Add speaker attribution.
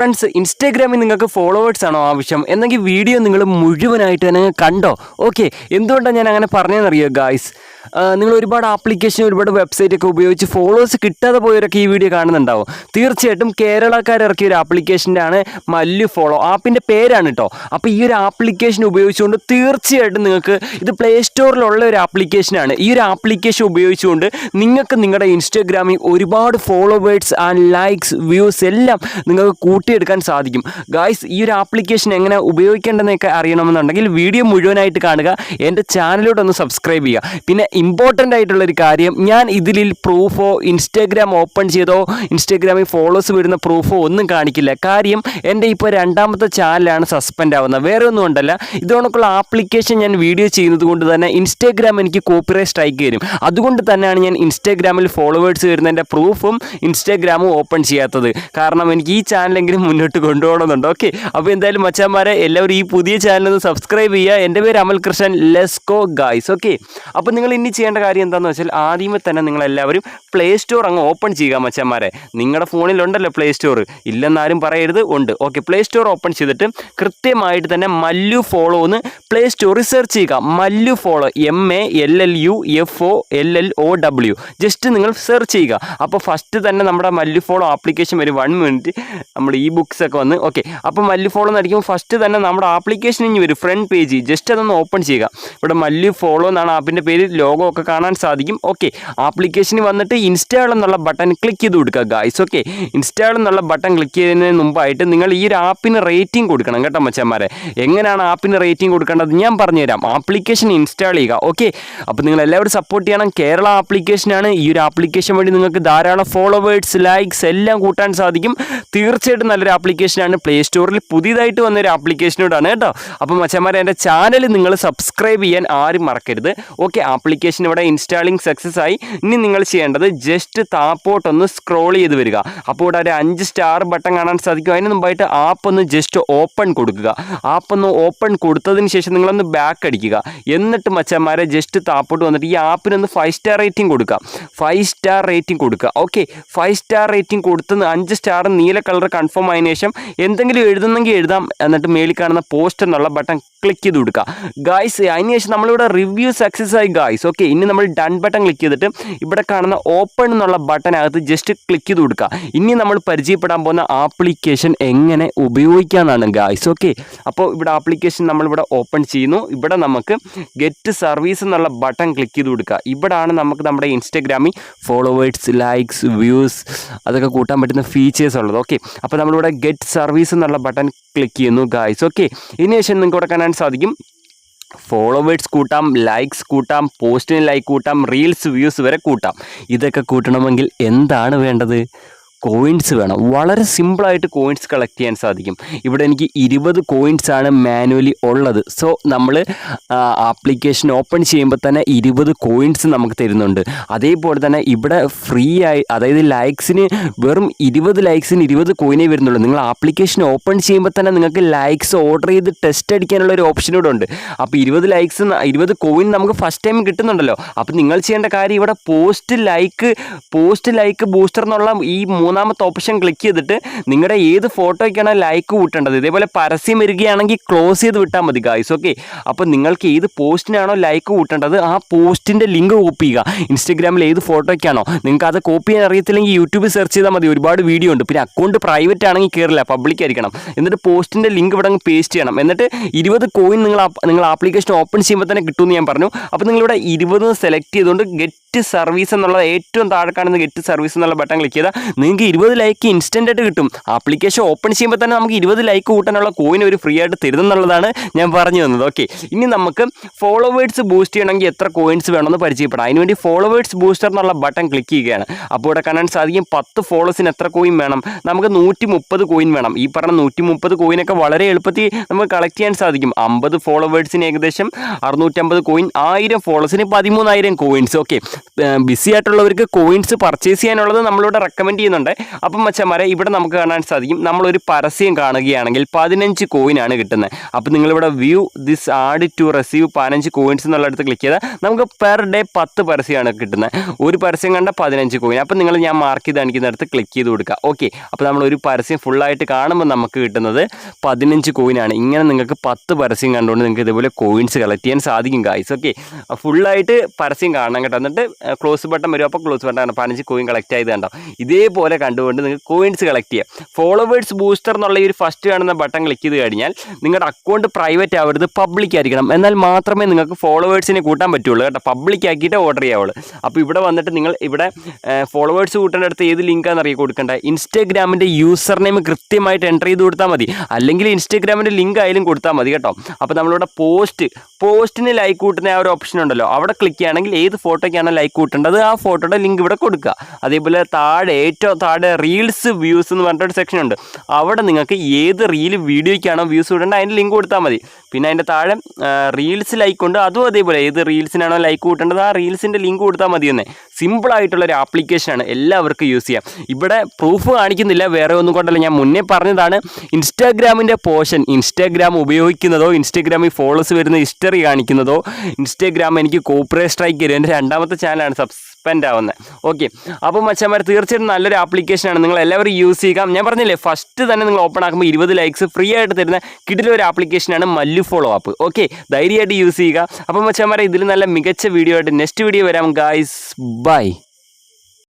Speaker 1: Friends, ഇൻസ്റ്റാഗ്രാമിൽ നിങ്ങൾക്ക് followers ആണോ ആവശ്യം എന്നെങ്കിൽ വീഡിയോ നിങ്ങൾ മുഴുവനായിട്ട് തന്നെ കണ്ടോ. ഓക്കെ, എന്തുകൊണ്ടാണ് ഞാൻ അങ്ങനെ പറഞ്ഞതെന്നറിയോ ഗായ്സ്? നിങ്ങൾ ഒരുപാട് ആപ്ലിക്കേഷൻ ഒരുപാട് വെബ്സൈറ്റ് ഒക്കെ ഉപയോഗിച്ച് ഫോളോവേഴ്സ് കിട്ടാതെ പോയവരൊക്കെ ഈ വീഡിയോ കാണുന്നുണ്ടാവും. തീർച്ചയായിട്ടും കേരളക്കാർ ഇറക്കിയ ഒരു ആപ്ലിക്കേഷൻ്റെ ആണ് മല്ലു ഫോളോ. ആപ്പിൻ്റെ പേരാണ് കേട്ടോ. അപ്പോൾ ഈ ഒരു ആപ്ലിക്കേഷൻ ഉപയോഗിച്ചുകൊണ്ട് തീർച്ചയായിട്ടും നിങ്ങൾക്ക് ഇത് പ്ലേ സ്റ്റോറിലുള്ള ഒരു ആപ്ലിക്കേഷനാണ്. ഈ ഒരു ആപ്ലിക്കേഷൻ ഉപയോഗിച്ചുകൊണ്ട് നിങ്ങൾക്ക് നിങ്ങളുടെ ഇൻസ്റ്റാഗ്രാമിൽ ഒരുപാട് ഫോളോവേഴ്സ് ആൻഡ് ലൈക്സ് വ്യൂസ് എല്ലാം നിങ്ങൾക്ക് കൂട്ടിയെടുക്കാൻ സാധിക്കും. ഗായ്സ്, ഈ ഒരു ആപ്ലിക്കേഷൻ എങ്ങനെ ഉപയോഗിക്കേണ്ടതെന്നൊക്കെ അറിയണമെന്നുണ്ടെങ്കിൽ വീഡിയോ മുഴുവനായിട്ട് കാണുക. എൻ്റെ ചാനലിലൂടെ ഒന്ന് സബ്സ്ക്രൈബ് ചെയ്യുക. പിന്നെ ഇമ്പോർട്ടൻ്റ് ആയിട്ടുള്ളൊരു കാര്യം, ഞാൻ ഇതിൽ പ്രൂഫോ ഇൻസ്റ്റാഗ്രാം ഓപ്പൺ ചെയ്തോ ഇൻസ്റ്റാഗ്രാമിൽ ഫോളോസ് വരുന്ന പ്രൂഫോ ഒന്നും കാണിക്കില്ല. കാര്യം എൻ്റെ ഇപ്പോൾ രണ്ടാമത്തെ ചാനലാണ് സസ്പെൻഡ് ആവുന്നത്. വേറെ ഒന്നും ഉണ്ടല്ല, ഇതുകൊണ്ടുള്ള ആപ്ലിക്കേഷൻ ഞാൻ വീഡിയോ ചെയ്യുന്നത് കൊണ്ട് തന്നെ ഇൻസ്റ്റാഗ്രാം എനിക്ക് കോപ്പിറൈറ്റ് സ്ട്രൈക്ക് വരും. അതുകൊണ്ട് തന്നെയാണ് ഞാൻ ഇൻസ്റ്റാഗ്രാമിൽ ഫോളോവേഴ്സ് വരുന്നതിൻ്റെ പ്രൂഫും ഇൻസ്റ്റാഗ്രാമും ഓപ്പൺ ചെയ്യാത്തത്. കാരണം എനിക്ക് ഈ ചാനലെങ്കിലും മുന്നോട്ട് കൊണ്ടുപോകണമെന്നുണ്ട്. ഓക്കെ, അപ്പോൾ എന്തായാലും മച്ചാന്മാരെ എല്ലാവരും ഈ പുതിയ ചാനലൊന്ന് സബ്സ്ക്രൈബ് ചെയ്യുക. എൻ്റെ പേര് Amal Krishnan. Let's go guys. Okay, അപ്പോൾ നിങ്ങൾ ഇനി ചെയ്യേണ്ട കാര്യം എന്താണെന്ന് വെച്ചാൽ ആദ്യമേ തന്നെ നിങ്ങളെല്ലാവരും പ്ലേ സ്റ്റോർ അങ്ങ് ഓപ്പൺ ചെയ്യുക മച്ചാന്മാരെ. നിങ്ങളുടെ ഫോണിലുണ്ടല്ലോ പ്ലേ സ്റ്റോർ, ഇല്ലെന്നാരും പറയരുത്, ഉണ്ട്. ഓക്കെ, പ്ലേ സ്റ്റോർ ഓപ്പൺ ചെയ്തിട്ട് കൃത്യമായിട്ട് തന്നെ മല്ലു ഫോളോ എന്ന് പ്ലേ സ്റ്റോറിൽ സെർച്ച് ചെയ്യുക. മല്ലു ഫോളോ MALLUFOLLOW ജസ്റ്റ് നിങ്ങൾ സെർച്ച് ചെയ്യുക. അപ്പോൾ ഫസ്റ്റ് തന്നെ നമ്മുടെ മല്ലു ഫോളോ ആപ്ലിക്കേഷൻ വരും. 1 മിനിറ്റ് നമ്മുടെ ഈ ബുക്സ് ഒക്കെ വന്ന്. ഓക്കെ, അപ്പോൾ മല്ലു ഫോളോ എന്ന് അടിക്കുമ്പോൾ ഫസ്റ്റ് തന്നെ നമ്മുടെ ആപ്ലിക്കേഷൻ ഇനി വരും, ഫ്രണ്ട് പേജ്. ജസ്റ്റ് അതൊന്ന് ഓപ്പൺ ചെയ്യുക. ഇവിടെ മല്ലു ഫോളോ എന്നാണ് ആപ്പിൻ്റെ പേര്, ലോഗോ ഒക്കെ കാണാൻ സാധിക്കും. ഓക്കെ, ആപ്ലിക്കേഷന് വന്നിട്ട് ഇൻസ്റ്റാൾ എന്നുള്ള ബട്ടൺ ക്ലിക്ക് ചെയ്ത് കൊടുക്കുക ഗായ്സ്. ഓക്കെ, ഇൻസ്റ്റാൾ എന്നുള്ള ബട്ടൺ ക്ലിക്ക് ചെയ്യുന്നതിന് മുമ്പായിട്ട് നിങ്ങൾ ഈ ഒരു ആപ്പിന് റേറ്റിംഗ് കൊടുക്കണം കേട്ടോ മച്ചാന്മാരെ. എങ്ങനെയാണ് ആപ്പിന് റേറ്റിംഗ് കൊടുക്കേണ്ടത് ഞാൻ പറഞ്ഞുതരാം. ആപ്ലിക്കേഷൻ ഇൻസ്റ്റാൾ ചെയ്യുക. ഓക്കെ, അപ്പോൾ നിങ്ങൾ എല്ലാവരും സപ്പോർട്ട് ചെയ്യണം. കേരള ആപ്ലിക്കേഷനാണ്. ഈ ഒരു ആപ്ലിക്കേഷൻ വഴി നിങ്ങൾക്ക് ധാരാളം ഫോളോവേഴ്സ് ലൈക്സ് എല്ലാം കൂട്ടാൻ സാധിക്കും. തീർച്ചയായിട്ടും നല്ലൊരു ആപ്ലിക്കേഷനാണ്. പ്ലേ സ്റ്റോറിൽ പുതിയതായിട്ട് വന്നൊരു ആപ്ലിക്കേഷനോടാണ് കേട്ടോ. അപ്പോൾ മച്ചാന്മാരെ, എൻ്റെ ചാനൽ നിങ്ങൾ സബ്സ്ക്രൈബ് ചെയ്യാൻ ആരും മറക്കരുത്. ഓക്കെ, ആപ്ലിക്കേഷൻ ഇവിടെ ഇൻസ്റ്റാളിങ് സക്സസ് ആയി. ഇനി നിങ്ങൾ ചെയ്യേണ്ടത് ജസ്റ്റ് താപ്പോട്ടൊന്ന് സ്ക്രോൾ ചെയ്ത് വരിക. അപ്പോൾ ഇവിടെ ഒരു 5 സ്റ്റാർ ബട്ടൺ കാണാൻ സാധിക്കും. അതിന് മുമ്പായിട്ട് ആപ്പ് ഒന്ന് ജസ്റ്റ് ഓപ്പൺ കൊടുക്കുക. ആപ്പ് ഒന്ന് ഓപ്പൺ കൊടുത്തതിന് ശേഷം നിങ്ങളൊന്ന് ബാക്ക് അടിക്കുക. എന്നിട്ട് മച്ചന്മാരെ ജസ്റ്റ് താപ്പോട്ട് വന്നിട്ട് ഈ ആപ്പിനൊന്ന് 5 സ്റ്റാർ റേറ്റിംഗ് കൊടുക്കുക. 5 സ്റ്റാർ റേറ്റിംഗ് കൊടുക്കുക. ഓക്കെ, 5 സ്റ്റാർ റേറ്റിംഗ് കൊടുത്ത് 5 സ്റ്റാർ നീല കളർ കൺഫേം ആയതിനു ശേഷം എന്തെങ്കിലും എഴുതുന്നെങ്കിൽ എഴുതാം. എന്നിട്ട് മേളിൽ കാണുന്ന പോസ്റ്റ് എന്നുള്ള ബട്ടൺ ക്ലിക്ക് ചെയ്ത് കൊടുക്കുക ഗായ്സ്. അതിനുശേഷം നമ്മളിവിടെ റിവ്യൂ സക്സസ് ആയി ഗായ്സ്. ഓക്കെ, ഇനി നമ്മൾ ഡൺ ബട്ടൺ ക്ലിക്ക് ചെയ്തിട്ട് ഇവിടെ കാണുന്ന ഓപ്പൺ എന്നുള്ള ബട്ടനകത്ത് ജസ്റ്റ് ക്ലിക്ക് ചെയ്ത് കൊടുക്കുക. ഇനി നമ്മൾ പരിചയപ്പെടാൻ പോകുന്ന ആപ്ലിക്കേഷൻ എങ്ങനെ ഉപയോഗിക്കാമെന്നാണ് ഗായ്സ്. ഓക്കെ, അപ്പോൾ ഇവിടെ ആപ്ലിക്കേഷൻ നമ്മളിവിടെ ഓപ്പൺ ചെയ്യുന്നു. ഇവിടെ നമുക്ക് ഗെറ്റ് സർവീസ് എന്നുള്ള ബട്ടൺ ക്ലിക്ക് ചെയ്ത് കൊടുക്കുക. ഇവിടെയാണ് നമുക്ക് നമ്മുടെ ഇൻസ്റ്റാഗ്രാമിൽ ഫോളോവേഴ്സ് ലൈക്സ് വ്യൂസ് അതൊക്കെ കൂട്ടാൻ പറ്റുന്ന ഫീച്ചേഴ്സ് ഉള്ളത്. ഓക്കെ, അപ്പോൾ നമ്മളിവിടെ ഗെറ്റ് സർവീസ് എന്നുള്ള ബട്ടൺ ക്ലിക്ക് ചെയ്യുന്നു ഗായ്സ്. ഓക്കെ, ഇതിനുശേഷം നിങ്ങൾക്ക് ഇവിടെ കാണാൻ സാധിക്കും ഫോളോവേഴ്സ് കൂട്ടാം, ലൈക്സ് കൂട്ടാം, പോസ്റ്റിന് ലൈക്ക് കൂട്ടാം, റീൽസ് വ്യൂസ് വരെ കൂട്ടാം. ഇതൊക്കെ കൂട്ടണമെങ്കിൽ എന്താണ് വേണ്ടത്? കോയിൻസ് വേണം. വളരെ സിമ്പിളായിട്ട് കോയിൻസ് കളക്ട് ചെയ്യാൻ സാധിക്കും. ഇവിടെ എനിക്ക് 20 കോയിൻസാണ് മാനുവലി ഉള്ളത്. സോ നമ്മൾ ആപ്ലിക്കേഷൻ ഓപ്പൺ ചെയ്യുമ്പോൾ തന്നെ 20 കോയിൻസ് നമുക്ക് തരുന്നുണ്ട്. അതേപോലെ തന്നെ ഇവിടെ ഫ്രീ ആയി, അതായത് ലൈക്സിന് വെറും 20 ലൈക്സിന് 20 കോയിനേ വരുന്നുള്ളൂ. നിങ്ങൾ ആപ്ലിക്കേഷൻ ഓപ്പൺ ചെയ്യുമ്പോൾ തന്നെ നിങ്ങൾക്ക് ലൈക്സ് ഓർഡർ ചെയ്ത് ടെസ്റ്റ് അടിക്കാനുള്ള ഒരു ഓപ്ഷൻ കൂടെ ഉണ്ട്. അപ്പോൾ 20 ലൈക്സ് 20 കോയിൻ നമുക്ക് ഫസ്റ്റ് ടൈം കിട്ടുന്നുണ്ടല്ലോ. അപ്പോൾ നിങ്ങൾ ചെയ്യേണ്ട കാര്യം ഇവിടെ പോസ്റ്റ് ലൈക്ക് ബൂസ്റ്റർ എന്നുള്ള ഈ 3ാമത്തെ ഓപ്ഷൻ ക്ലിക്ക് ചെയ്തിട്ട് നിങ്ങളുടെ ഏത് ഫോട്ടോയ്ക്കാണ് ലൈക്ക് കൂട്ടേണ്ടത്. ഇതേപോലെ പരസ്യം വരികയാണെങ്കിൽ ക്ലോസ് ചെയ്ത് വിട്ടാൽ മതി ഗായ്സ്. ഓക്കെ, അപ്പോൾ നിങ്ങൾക്ക് ഏത് പോസ്റ്റിനാണോ ലൈക്ക് കൂട്ടേണ്ടത് ആ പോസ്റ്റിൻ്റെ ലിങ്ക് കോപ്പി ചെയ്യുക. ഇൻസ്റ്റാഗ്രാമിൽ ഏത് ഫോട്ടോയ്ക്കാണോ നിങ്ങൾക്ക് അത് കോപ്പി ചെയ്യാൻ അറിയത്തില്ലെങ്കിൽ യൂട്യൂബിൽ സെർച്ച് ചെയ്താൽ മതി. ഒരുപാട് വീഡിയോ ഉണ്ട്. പിന്നെ അക്കൗണ്ട് പ്രൈവറ്റ് ആണെങ്കിൽ കയറില്ല, പബ്ലിക് ആയിരിക്കണം. എന്നിട്ട് പോസ്റ്റിൻ്റെ ലിങ്ക് ഇവിടെ പേസ്റ്റ് ചെയ്യണം. എന്നിട്ട് 20 കോയിൻ നിങ്ങൾ ആപ്ലിക്കേഷൻ ഓപ്പൺ ചെയ്യുമ്പോൾ തന്നെ കിട്ടുമെന്ന് ഞാൻ പറഞ്ഞു. അപ്പോൾ നിങ്ങളിവിടെ 20 സെലക്ട് ചെയ്തുകൊണ്ട് ഗെറ്റ് സർവീസ് എന്നുള്ള ഏറ്റവും താഴെ കാണുന്ന ഗെറ്റ് സർവീസ് എന്നുള്ള ബട്ടൺ ക്ലിക്ക് ചെയ്താൽ നിങ്ങൾക്ക് 20 ലൈക്ക് ഇൻസ്റ്റൻ്റ് ആയിട്ട് കിട്ടും. ആപ്ലിക്കേഷൻ ഓപ്പൺ ചെയ്യുമ്പോൾ തന്നെ നമുക്ക് 20 ലൈക്ക് കൂട്ടാനുള്ള കോയിൻ ഒരു ഫ്രീ ആയിട്ട് തരുമെന്നുള്ളതാണ് ഞാൻ പറഞ്ഞു തന്നത്. ഓക്കെ, ഇനി നമുക്ക് ഫോളോവേഴ്സ് ബൂസ്റ്റ് ചെയ്യണമെങ്കിൽ എത്ര കോയിൻസ് വേണമെന്ന് പരിചയപ്പെടാം. അതിനുവേണ്ടി ഫോളോവേഴ്സ് ബൂസ്റ്റർ എന്നുള്ള ബട്ടൺ ക്ലിക്ക് ചെയ്യുകയാണ്. അപ്പോൾ ഇവിടെ കാണാൻ സാധിക്കും 10 ഫോളോസിന് എത്ര കോയിൻ വേണം? നമുക്ക് 130 കോയിൻ വേണം. ഈ പറഞ്ഞ 130 കോയിനൊക്കെ വളരെ എളുപ്പത്തിൽ നമുക്ക് കളക്ട് ചെയ്യാൻ സാധിക്കും. 50 ഫോളോവേഴ്സിന് ഏകദേശം 650 കോയിൻ, 1000 ഫോളോസിന് 13,000 കോയിൻസ്. ഓക്കെ, ബിസി ആയിട്ടുള്ളവർക്ക് കോയിൻസ് പർച്ചേസ് ചെയ്യാനുള്ളത് നമ്മളിവിടെ റെക്കമെൻഡ് ചെയ്യുന്നുണ്ട്. അപ്പം മച്ചന്മാരെ ഇവിടെ നമുക്ക് കാണാൻ സാധിക്കും, നമ്മളൊരു പരസ്യം കാണുകയാണെങ്കിൽ 15 കോയിനാണ് കിട്ടുന്നത്. അപ്പോൾ നിങ്ങളിവിടെ view this ad to receive 15 coins എന്നുള്ളടത്ത് ക്ലിക്ക് ചെയ്താൽ നമുക്ക് പെർ ഡേ 10 പരസ്യമാണ് കിട്ടുന്നത്. ഒരു പരസ്യം കണ്ട 15 കോയിൻ. അപ്പോൾ നിങ്ങൾ ഞാൻ മാർക്ക് ചെയ്ത് കാണിക്കുന്നിടത്ത് ക്ലിക്ക് ചെയ്ത് കൊടുക്കുക. ഓക്കെ, അപ്പോൾ നമ്മളൊരു പരസ്യം ഫുള്ളായിട്ട് കാണുമ്പോൾ നമുക്ക് കിട്ടുന്നത് 15 കോയിനാണ്. ഇങ്ങനെ നിങ്ങൾക്ക് 10 പരസ്യം കണ്ടുകൊണ്ട് നിങ്ങൾക്ക് ഇതുപോലെ കോയിൻസ് കളക്ട് ചെയ്യാൻ സാധിക്കും ഗായ്സ്. ഓക്കെ, ഫുള്ളായിട്ട് പരസ്യം കാണണം കേട്ടോ. എന്നിട്ട് ക്ലോസ് ബട്ടൺ വരും. അപ്പോൾ ക്ലോസ് ബട്ടൺ 15 കോയിൻ കളക്ട് ചെയ്ത് കണ്ടോ. ഇതേപോലെ കണ്ടുകൊണ്ട് നിങ്ങൾക്ക് കോയിൻസ് കളക്ട് ചെയ്യാം. ഫോളോവേഴ്സ് ബൂസ്റ്റർ എന്നുള്ള ഈ ഒരു ഫസ്റ്റ് കാണുന്ന ബട്ടൺ ക്ലിക്ക് ചെയ്ത് കഴിഞ്ഞാൽ നിങ്ങളുടെ അക്കൗണ്ട് പ്രൈവറ്റ് ആവരുത്, പബ്ലിക് ആയിരിക്കണം. എന്നാൽ മാത്രമേ നിങ്ങൾക്ക് ഫോളോവേഴ്സിനെ കൂട്ടാൻ പറ്റുള്ളൂ കേട്ടോ. പബ്ലിക് ആക്കിയിട്ട് ഓർഡർ ചെയ്യാവുള്ളൂ. അപ്പോൾ ഇവിടെ വന്നിട്ട് നിങ്ങൾ ഇവിടെ ഫോളോവേഴ്സ് കൂട്ടേണ്ട അടുത്ത് ഏത് ലിങ്കാണെന്ന് അറിയാൻ കൊടുക്കേണ്ടത്. ഇൻസ്റ്റാഗ്രാമിൻ്റെ യൂസർ നെയിം കൃത്യമായിട്ട് എൻ്റർ ചെയ്ത് കൊടുത്താൽ മതി. അല്ലെങ്കിൽ ഇൻസ്റ്റാഗ്രാമിൻ്റെ ലിങ്ക് ആയാലും കൊടുത്താൽ മതി കേട്ടോ. അപ്പോൾ നമ്മളിവിടെ പോസ്റ്റിന് ലൈക്ക് കൂട്ടുന്ന ആ ഒരു ഓപ്ഷൻ ഉണ്ടല്ലോ, അവിടെ ക്ലിക്ക് ചെയ്യുകയാണെങ്കിൽ ഏത് ഫോട്ടോയ്ക്കാണ് ലൈക്ക് കൂട്ടേണ്ടത് ആ ഫോട്ടോയുടെ ലിങ്ക് ഇവിടെ കൊടുക്കുക. അതേപോലെ ഏറ്റവും താഴെ റീൽസ് വ്യൂസ് എന്ന് പറഞ്ഞിട്ടൊരു സെക്ഷൻ ഉണ്ട്. അവിടെ നിങ്ങൾക്ക് ഏത് വീഡിയോയ്ക്കാണോ വ്യൂസ് കൂട്ടേണ്ടത് അതിൻ്റെ ലിങ്ക് കൊടുത്താൽ മതി. പിന്നെ അതിൻ്റെ താഴെ റീൽസ് ലൈക്ക് ഉണ്ട്, അതും അതേപോലെ ഏത് റീൽസിനാണോ ലൈക്ക് കൂട്ടേണ്ടത് ആ റീൽസിൻ്റെ ലിങ്ക് കൊടുത്താൽ മതി. തന്നെ സിമ്പിളായിട്ടുള്ളൊരു ആപ്ലിക്കേഷനാണ്, എല്ലാവർക്കും യൂസ് ചെയ്യാം. ഇവിടെ പ്രൂഫ് കാണിക്കുന്നില്ല, വേറെ ഒന്നും കൊണ്ടല്ല, ഞാൻ മുന്നേ പറഞ്ഞതാണ്. ഇൻസ്റ്റാഗ്രാമിൻ്റെ പോർഷൻ ഇൻസ്റ്റാഗ്രാം ഉപയോഗിക്കുന്നതോ ഇൻസ്റ്റാഗ്രാമിൽ ഫോളോസ് വരുന്ന ഹിസ്റ്ററി കാണിക്കുന്നതോ ഇൻസ്റ്റാഗ്രാം എനിക്ക് കോപ്പറേറ്റ് സ്ട്രൈക്ക് തരും. എൻ്റെ രണ്ടാമത്തെ ചാനലാണ് സസ്പെൻഡ് ആവുന്നത്. ഓക്കെ, അപ്പോൾ മച്ചന്മാർ തീർച്ചയായിട്ടും നല്ലൊരു ആപ്ലിക്കേഷനാണ്, നിങ്ങൾ എല്ലാവരും യൂസ് ചെയ്യുക. ഞാൻ പറഞ്ഞില്ലേ, ഫസ്റ്റ് തന്നെ നിങ്ങൾ ഓപ്പൺ ആക്കുമ്പോൾ 20 ലൈക്സ് ഫ്രീ ആയിട്ട് തരുന്ന കിടിലൊരു ആപ്ലിക്കേഷനാണ് മല്ലു ഫോളോ ആപ്പ്. ഓക്കെ, ധൈര്യമായിട്ട് യൂസ് ചെയ്യുക. അപ്പോൾ മച്ചന്മാരെ ഇതിൽ നല്ല മികച്ച വീഡിയോ ആയിട്ട് നെക്സ്റ്റ് വീഡിയോ വരാം ഗായ്സ്. ബൈ.